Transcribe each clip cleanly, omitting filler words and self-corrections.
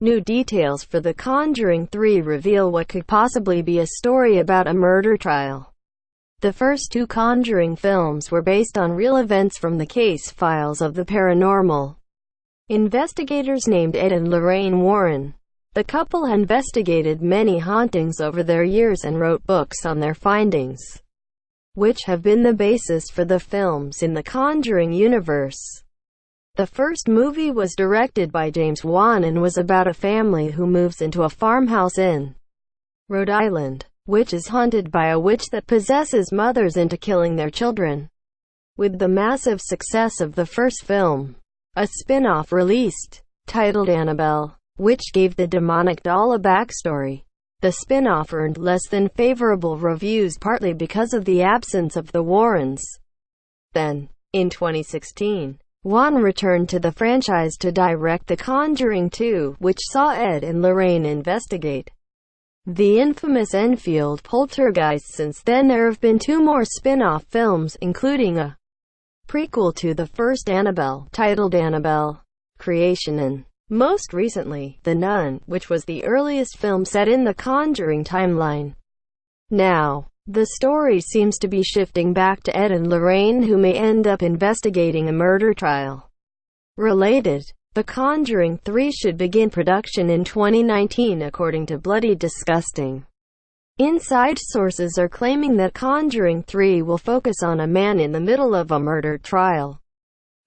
New details for The Conjuring 3 reveal what could possibly be a story about a murder trial. The first two Conjuring films were based on real events from the case files of the paranormal investigators named Ed and Lorraine Warren. The couple investigated many hauntings over their years and wrote books on their findings, which have been the basis for the films in the Conjuring universe. The first movie was directed by James Wan and was about a family who moves into a farmhouse in Rhode Island, which is haunted by a witch that possesses mothers into killing their children. With the massive success of the first film, a spin-off released, titled Annabelle, which gave the demonic doll a backstory. The spin-off earned less than favorable reviews partly because of the absence of the Warrens. Then, in 2016, Wan returned to the franchise to direct The Conjuring 2, which saw Ed and Lorraine investigate the infamous Enfield poltergeist. Since then there have been two more spin-off films, including a prequel to the first Annabelle, titled Annabelle: Creation, and, most recently, The Nun, which was the earliest film set in the Conjuring timeline. Now, the story seems to be shifting back to Ed and Lorraine, who may end up investigating a murder trial. Related, The Conjuring 3 should begin production in 2019 according to Bloody Disgusting. Inside sources are claiming that Conjuring 3 will focus on a man in the middle of a murder trial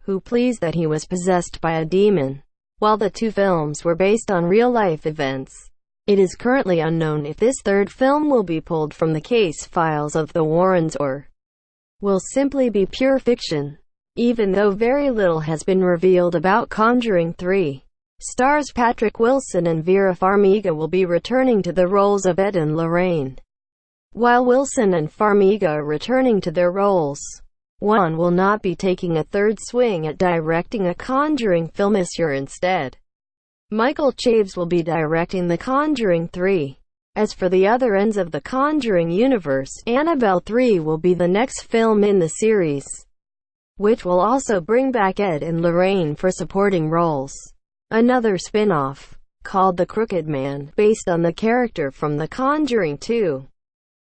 who pleads that he was possessed by a demon. While the two films were based on real-life events, it is currently unknown if this third film will be pulled from the case files of the Warrens or will simply be pure fiction. Even though very little has been revealed about Conjuring 3, stars Patrick Wilson and Vera Farmiga will be returning to the roles of Ed and Lorraine, while Wilson and Farmiga are returning to their roles. Wan will not be taking a third swing at directing a Conjuring film this year. Instead, Michael Chaves will be directing The Conjuring 3. As for the other ends of the Conjuring universe, Annabelle 3 will be the next film in the series, which will also bring back Ed and Lorraine for supporting roles. Another spin-off, called The Crooked Man, based on the character from The Conjuring 2,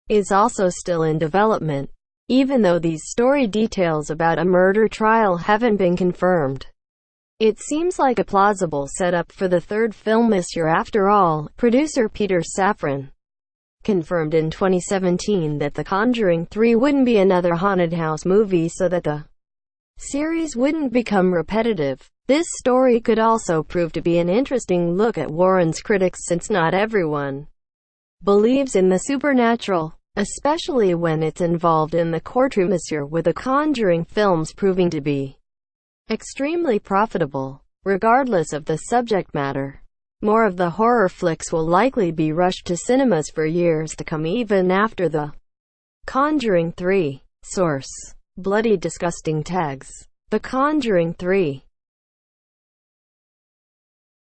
is also still in development, even though these story details about a murder trial haven't been confirmed. It seems like a plausible setup for the third film this year after all. Producer Peter Safran confirmed in 2017 that The Conjuring 3 wouldn't be another haunted house movie so that the series wouldn't become repetitive. This story could also prove to be an interesting look at Warren's critics, since not everyone believes in the supernatural, especially when it's involved in the courtroom this year, with the Conjuring films proving to be extremely profitable, regardless of the subject matter. More of the horror flicks will likely be rushed to cinemas for years to come, even after The Conjuring 3. Source: Bloody Disgusting tags The Conjuring 3